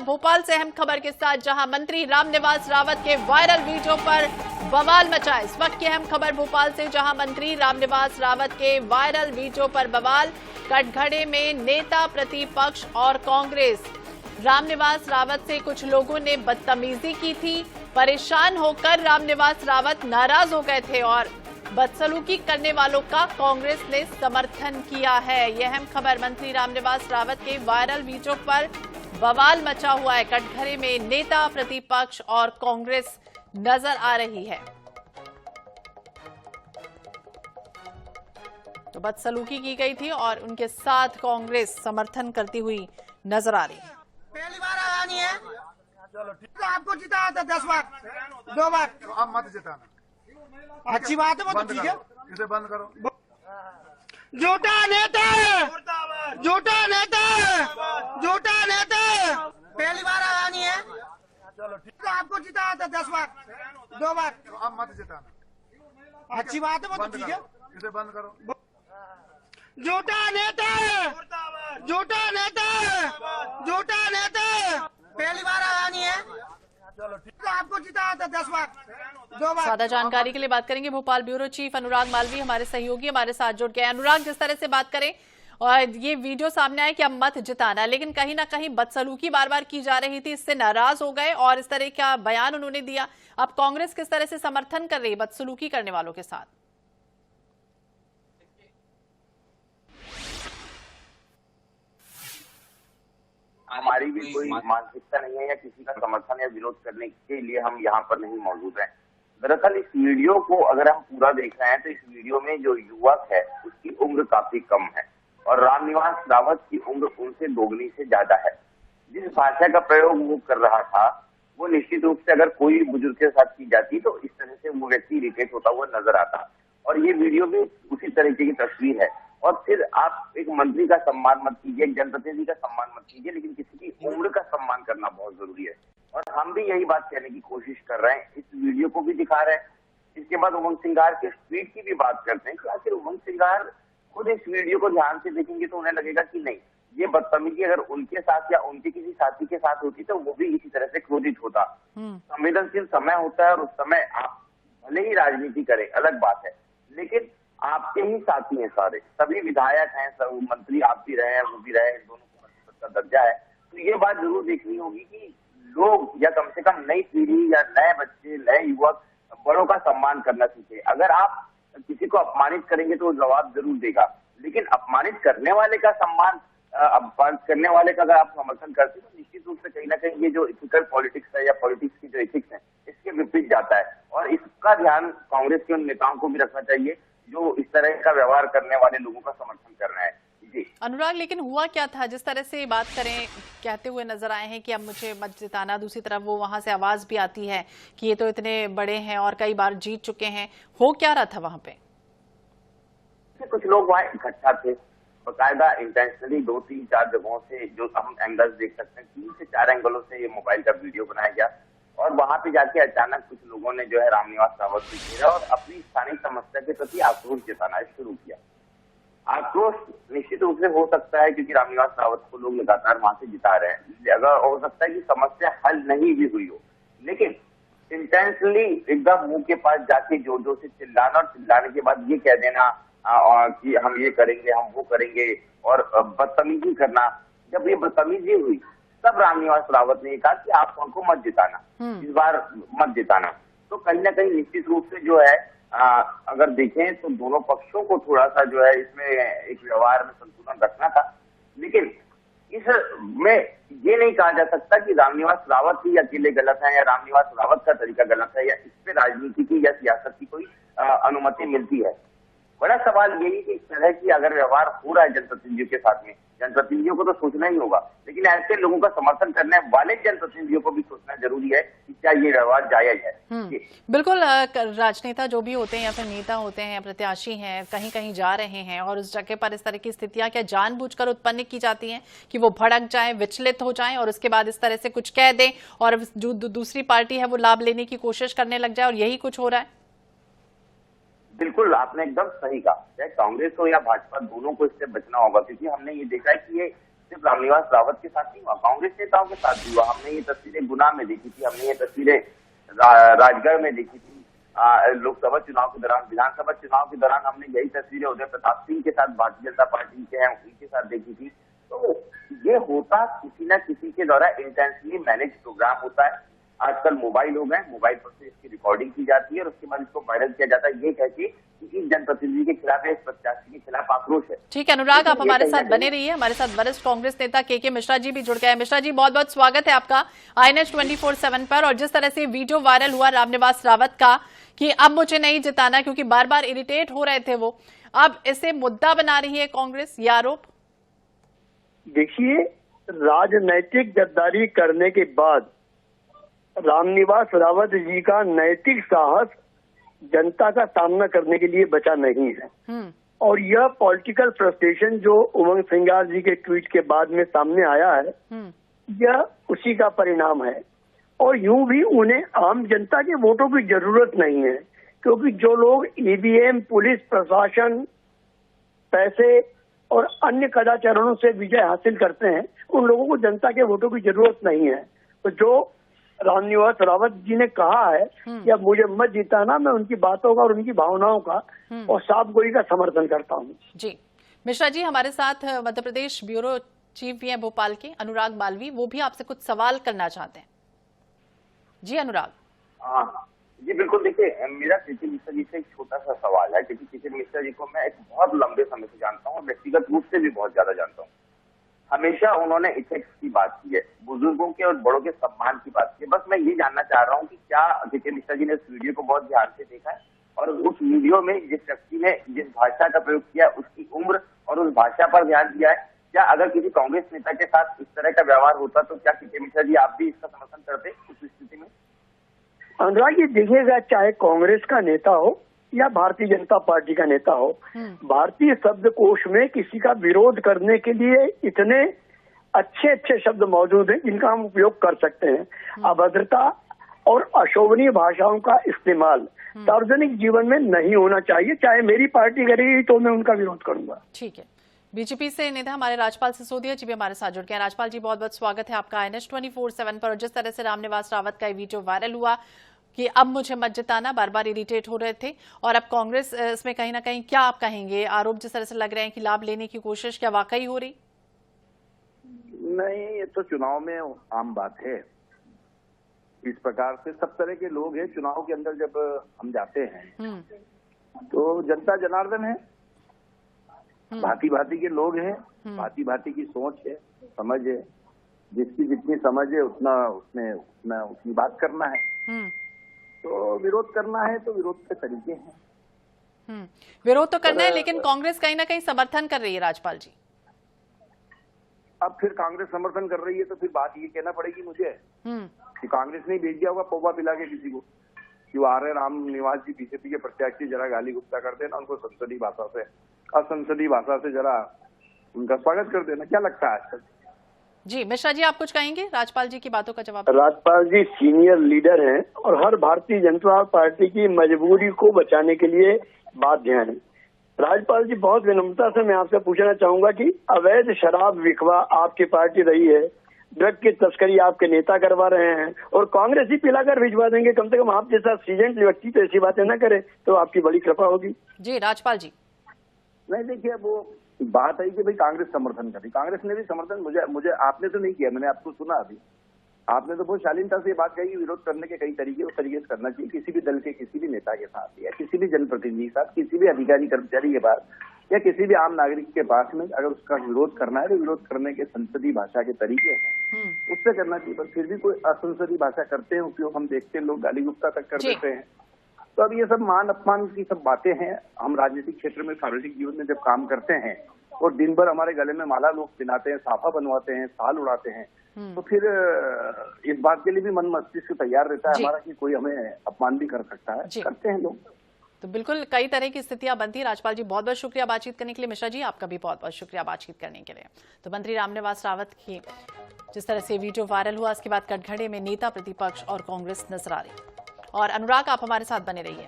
भोपाल से अहम खबर के साथ, जहां मंत्री रामनिवास रावत के वायरल वीडियो पर बवाल मचा। इस वक्त की अहम खबर भोपाल से, जहां मंत्री रामनिवास रावत के वायरल वीडियो पर बवाल। कटघरे में नेता प्रतिपक्ष और कांग्रेस। रामनिवास रावत से कुछ लोगों ने बदतमीजी की थी। परेशान होकर रामनिवास रावत नाराज हो गए थे और बदसलूकी करने वालों का कांग्रेस ने समर्थन किया है। यह अहम खबर, मंत्री रामनिवास रावत के वायरल वीडियो पर बवाल मचा हुआ है। कटघरे में नेता प्रतिपक्ष और कांग्रेस नजर आ रही है। तो बदसलूकी की गई थी और उनके साथ कांग्रेस समर्थन करती हुई नजर आ रही है। पहली बार आया नहीं है, चलो ठीक है। आपको जिताया था 10 बार, 2 बार, अब मत जिताना। अच्छी बात है, वो तो ठीक है। इसे बंद करो। झूठा नेता, झूठा नेता, झूठा नेता। पहली बार आया नहीं है, चलो ठीक है। आपको जिताया था 10 बार, 2 बार, अब मत जिताना। अच्छी बात है, वो तो ठीक है। इसे बंद करो। झूठा नेता, झूठा नेता, झूठा नेता। पहली बार आया नहीं है, चलो ठीक है। आपको जिताया था 10 बार, 2 बार। ज्यादा जानकारी के लिए बात करेंगे भोपाल ब्यूरो चीफ अनुराग मालवी, हमारे सहयोगी हमारे साथ जुड़ गए। अनुराग, जिस तरह से बात करें और ये वीडियो सामने आया कि अब मत जिताना, लेकिन कहीं ना कहीं बदसलूकी बार बार की जा रही थी, इससे नाराज हो गए और इस तरह का बयान उन्होंने दिया। अब कांग्रेस किस तरह से समर्थन कर रही है बदसलूकी करने वालों के साथ? हमारी भी कोई मानसिकता नहीं है या किसी का समर्थन या विरोध करने के लिए हम यहाँ पर नहीं मौजूद हैं। दरअसल इस वीडियो को अगर हम पूरा देख रहे हैं तो इस वीडियो में जो युवक है उसकी उम्र काफी कम है और रामनिवास रावत की उम्र उनसे दोगुनी से ज्यादा है। जिस भाषा का प्रयोग वो कर रहा था वो निश्चित रूप से अगर कोई बुजुर्ग के साथ की जाती तो इस तरह से वो व्यक्ति इरिटेट होता हुआ नजर आता। और ये वीडियो भी उसी तरीके की तस्वीर है। और फिर आप एक मंत्री का सम्मान मत कीजिए, एक जनप्रतिनिधि का सम्मान मत कीजिए, लेकिन किसी की उम्र का सम्मान करना बहुत जरूरी है। और हम भी यही बात कहने की कोशिश कर रहे हैं, इस वीडियो को भी दिखा रहे हैं। इसके बाद उमंग सिंगार के ट्वीट की भी बात करते हैं कि आखिर उमंग सिंगार खुद इस वीडियो को ध्यान से देखेंगे तो उन्हें लगेगा कि नहीं, ये बदतमीजी अगर उनके साथ या उनके किसी साथी के साथ होती तो वो भी इसी तरह से क्रोधित होता। संवेदनशील समय होता है और उस समय आप भले ही राजनीति करें, अलग बात है, लेकिन आपके ही साथी हैं सारे, सभी विधायक हैं, सब मंत्री आप भी रहे हैं, वो भी रहे, दोनों का दर्जा है। तो ये बात जरूर देखनी होगी कि लोग या कम से कम नई पीढ़ी या नए बच्चे, नए युवक बड़ों का सम्मान करना सीखे। अगर आप किसी को अपमानित करेंगे तो जवाब जरूर देगा, लेकिन अपमानित करने वाले का सम्मान, अपमान करने वाले का अगर आप समर्थन करते हैं तो निश्चित रूप से कहीं ना कहीं ये जो इथिकल पॉलिटिक्स है या पॉलिटिक्स की जो एथिक्स है इसके विपरीत जाता है। और इसका ध्यान कांग्रेस के उन नेताओं को भी रखना चाहिए जो इस तरह का व्यवहार करने वाले लोगों का समर्थन कर रहे हैं। जी अनुराग, लेकिन हुआ क्या था? जिस तरह से बात करें, कहते हुए नजर आए हैं कि अब मुझे मत जिताना, दूसरी तरफ वो वहां से आवाज भी आती है कि ये तो इतने बड़े हैं और कई बार जीत चुके हैं। हो क्या रहा था वहां पे? कुछ लोग वहाँ इकट्ठा थे, बकायदा इंटेंशनली 2, 3, 4 जगहों से, जो हम एंगल्स देख सकते हैं, 3 से 4 एंगलों से ये मोबाइल का वीडियो बनाया गया और वहां पे जाके अचानक कुछ लोगों ने जो है रामनिवास रावत को घेरा और अपनी स्थानीय समस्या के प्रति आक्रोश जताना शुरू किया। आक्रोश निश्चित रूप से हो सकता है क्योंकि रामनिवास रावत को लोग लगातार वहां से जिता रहे हैं, अगर हो सकता है कि समस्या हल नहीं भी हुई हो, लेकिन इंटेंशनली एकदम मुंह के पास जाके जोर जोर से चिल्लाना और चिल्लाने के बाद ये कह देना कि हम ये करेंगे, हम वो करेंगे और बदतमीजी करना। जब ये बदतमीजी हुई तब रामनिवास रावत ने कहा कि आप हमको मत जिताना, इस बार मत जिताना। तो कहीं ना कहीं निश्चित रूप से जो है अगर देखें तो दोनों पक्षों को थोड़ा सा जो है इसमें एक व्यवहार में संतुलन रखना था, लेकिन इसमें ये नहीं कहा जा सकता कि रामनिवास रावत ही अकेले गलत है या रामनिवास रावत का तरीका गलत है या इस पे राजनीति की या सियासत की कोई अनुमति मिलती है। बड़ा सवाल यही कि इस तरह की अगर व्यवहार हो रहा है जनप्रतिनिधियों के साथ में, जनप्रतिनिधियों को तो सोचना ही होगा, लेकिन ऐसे लोगों का समर्थन करने वाले जनप्रतिनिधियों को भी सोचना जरूरी है कि क्या ये व्यवहार जायज है। बिल्कुल, राजनेता जो भी होते हैं या फिर नेता होते हैं या प्रत्याशी हैं, कहीं कहीं जा रहे हैं और उस जगह पर इस तरह की स्थितियां क्या जानबूझकर उत्पन्न की जाती हैं कि वो भड़क जाएं, विचलित हो जाएं और उसके बाद इस तरह से कुछ कह दें और जो दूसरी पार्टी है वो लाभ लेने की कोशिश करने लग जाए, और यही कुछ हो रहा है? बिल्कुल, आपने एकदम सही कहा। चाहे कांग्रेस हो या भाजपा, दोनों को इससे बचना होगा, क्योंकि हमने ये देखा है कि ये सिर्फ रामनिवास रावत के साथ नहीं हुआ, कांग्रेस नेताओं के साथ भी हुआ। हमने ये तस्वीरें गुना में देखी थी, हमने ये तस्वीरें राजगढ़ में देखी थी, लोकसभा चुनाव के दौरान, विधानसभा चुनाव के दौरान हमने यही तस्वीरें उदय प्रताप सिंह के साथ, भारतीय जनता पार्टी के हैं उनके साथ देखी थी। तो ये होता किसी न किसी के द्वारा इंटेंसली मैनेज प्रोग्राम होता है। आजकल मोबाइल हो गए, मोबाइल पर से इसकी रिकॉर्डिंग की जाती है और उसके बाद इसको वायरल किया जाता है, ये कह के कि इस जनप्रतिनिधि के खिलाफ या इस प्रत्याशी के खिलाफ आक्रोश है। ठीक है अनुराग, आप हमारे साथ बने रहिए। हमारे साथ वरिष्ठ कांग्रेस नेता के मिश्रा जी भी जुड़ गए हैं। मिश्रा जी, बहुत बहुत स्वागत है आपका INS 24/7 पर। और जिस तरह से वीडियो वायरल हुआ रामनिवास रावत का कि अब मुझे नहीं जिताना, क्योंकि बार बार इरिटेट हो रहे थे वो, अब इसे मुद्दा बना रही है कांग्रेस, ये आरोप। देखिए, राजनैतिक गद्दारी करने के बाद रामनिवास रावत जी का नैतिक साहस जनता का सामना करने के लिए बचा नहीं है। और यह पॉलिटिकल फ्रस्ट्रेशन जो उमंग सिंगार जी के ट्वीट के बाद में सामने आया है, यह उसी का परिणाम है। और यूं भी उन्हें आम जनता के वोटों की जरूरत नहीं है, क्योंकि जो लोग EVM, पुलिस प्रशासन, पैसे और अन्य कदाचारों से विजय हासिल करते हैं, उन लोगों को जनता के वोटों की जरूरत नहीं है। तो जो रामनिवास रावत जी ने कहा है कि अब मुझे मत जिताना, मैं उनकी बातों का और उनकी भावनाओं का और साफ गोई का समर्थन करता हूँ। जी मिश्रा जी, हमारे साथ मध्य प्रदेश ब्यूरो चीफ भी हैं भोपाल के, अनुराग मालवी, वो भी आपसे कुछ सवाल करना चाहते हैं। जी अनुराग। हाँ जी बिल्कुल। देखिए, मेरा के मिश्रा जी से एक छोटा सा सवाल है, क्योंकि के मिश्रा जी को मैं एक बहुत लंबे समय से जानता हूँ, व्यक्तिगत रूप से भी बहुत ज्यादा जानता हूँ। हमेशा उन्होंने इथिक्स की बात की है, बुजुर्गों के और बड़ों के सम्मान की बात की है। बस मैं ये जानना चाह रहा हूँ कि क्या के मिश्रा जी ने इस वीडियो को बहुत ध्यान से देखा है, और उस वीडियो में जिस व्यक्ति ने जिस भाषा का प्रयोग किया उसकी उम्र और उस भाषा पर ध्यान दिया है? क्या अगर किसी कांग्रेस नेता के साथ इस तरह का व्यवहार होता तो क्या के मिश्रा जी आप भी इसका समर्थन करते उस स्थिति में? अनुराग, ये देखिएगा, चाहे कांग्रेस का नेता हो या भारतीय जनता पार्टी का नेता हो, भारतीय शब्दकोश में किसी का विरोध करने के लिए इतने अच्छे अच्छे शब्द मौजूद हैं जिनका हम उपयोग कर सकते हैं। अभद्रता और अशोभनीय भाषाओं का इस्तेमाल सार्वजनिक जीवन में नहीं होना चाहिए। चाहे मेरी पार्टी करेगी तो मैं उनका विरोध करूंगा। ठीक है। बीजेपी से नेता हमारे राजपाल सिसोदिया जी भी हमारे साथ जुड़ गए। राजपाल जी, बहुत बहुत स्वागत है आपका INS 24/7 पर। और जिस तरह से रामनिवास रावत का वीडियो वायरल हुआ कि अब मुझे मत जिताना, बार बार इरिटेट हो रहे थे, और अब कांग्रेस इसमें कहीं ना कहीं, क्या आप कहेंगे, आरोप जिस तरह से लग रहे हैं कि लाभ लेने की कोशिश क्या वाकई हो रही? नहीं, ये तो चुनाव में आम बात है। इस प्रकार से सब तरह के लोग हैं चुनाव के अंदर। जब हम जाते हैं तो जनता जनार्दन है, भांति भांति के लोग हैं, भांति भांति की सोच है, समझ है। जिसकी जितनी समझ है उतना उसमें उतनी बात करना है। तो विरोध करना है तो विरोध के तरीके हैं। विरोध तो करना है, लेकिन कांग्रेस कहीं ना कहीं समर्थन कर रही है राजपाल जी। अब फिर कांग्रेस समर्थन कर रही है तो फिर बात ये कहना पड़ेगी मुझे कि कांग्रेस ने भेज दिया होगा पौवा पिला के किसी को कि वो आ रहे रामनिवास जी बीजेपी के प्रत्याशी, जरा गाली गुप्ता कर देना उनको, संसदीय भाषा से, असंसदीय भाषा से जरा उनका स्वागत कर देना। क्या लगता है आजकल? जी मिश्रा जी, आप कुछ कहेंगे राजपाल जी की बातों का जवाब? राजपाल जी सीनियर लीडर हैं और हर भारतीय जनता पार्टी की मजबूरी को बचाने के लिए बाध्य हैं। राजपाल जी, बहुत विनम्रता से मैं आपसे पूछना चाहूंगा कि अवैध शराब विकवा आपकी पार्टी रही है, ड्रग की तस्करी आपके नेता करवा रहे हैं, और कांग्रेस ही पिलाकर भिजवा देंगे। कम से कम आप जैसा सीजेंट व्यक्ति तो ऐसी बातें न करे तो आपकी बड़ी कृपा होगी। जी राजपाल जी। नहीं, देखिए, वो बात है कि भाई कांग्रेस समर्थन करी, कांग्रेस ने भी समर्थन मुझे आपने तो नहीं किया, मैंने आपको सुना अभी। आपने तो बहुत शालीनता से बात कही कि विरोध करने के कई तरीके, उस तरीके से करना चाहिए किसी भी दल के किसी भी नेता के साथ, या किसी भी जनप्रतिनिधि के साथ, किसी भी अधिकारी कर्मचारी के पास, या किसी भी आम नागरिक के पास में अगर उसका विरोध करना है तो विरोध करने के संसदीय भाषा के तरीके हैं, उससे करना चाहिए। पर फिर भी कोई असंसदीय भाषा करते हैं उपयोग, हम देखते हैं लोग गाली गुप्ता तक कर देते हैं। तो अब ये सब मान अपमान की सब बातें हैं। हम राजनीतिक क्षेत्र में, सार्वजनिक जीवन में जब काम करते हैं और दिन भर हमारे गले में माला लोग पिनाते हैं, साफा बनवाते हैं, साल उड़ाते हैं, तो फिर इस बात के लिए भी मन मस्तिष्क तैयार रहता है हमारा कि कोई हमें अपमान भी कर सकता है। करते हैं लोग। तो बिल्कुल कई तरह की स्थितियां बनती है। राजपाल जी, बहुत बहुत शुक्रिया बातचीत करने के लिए। मिश्रा जी, आपका भी बहुत बहुत शुक्रिया बातचीत करने के लिए। तो मंत्री रामनिवास रावत की जिस तरह से वीडियो वायरल हुआ, उसके बाद कटघरे में नेता, प्रतिपक्ष और कांग्रेस नजर आ रही। और अनुराग, आप हमारे साथ बने रहिए।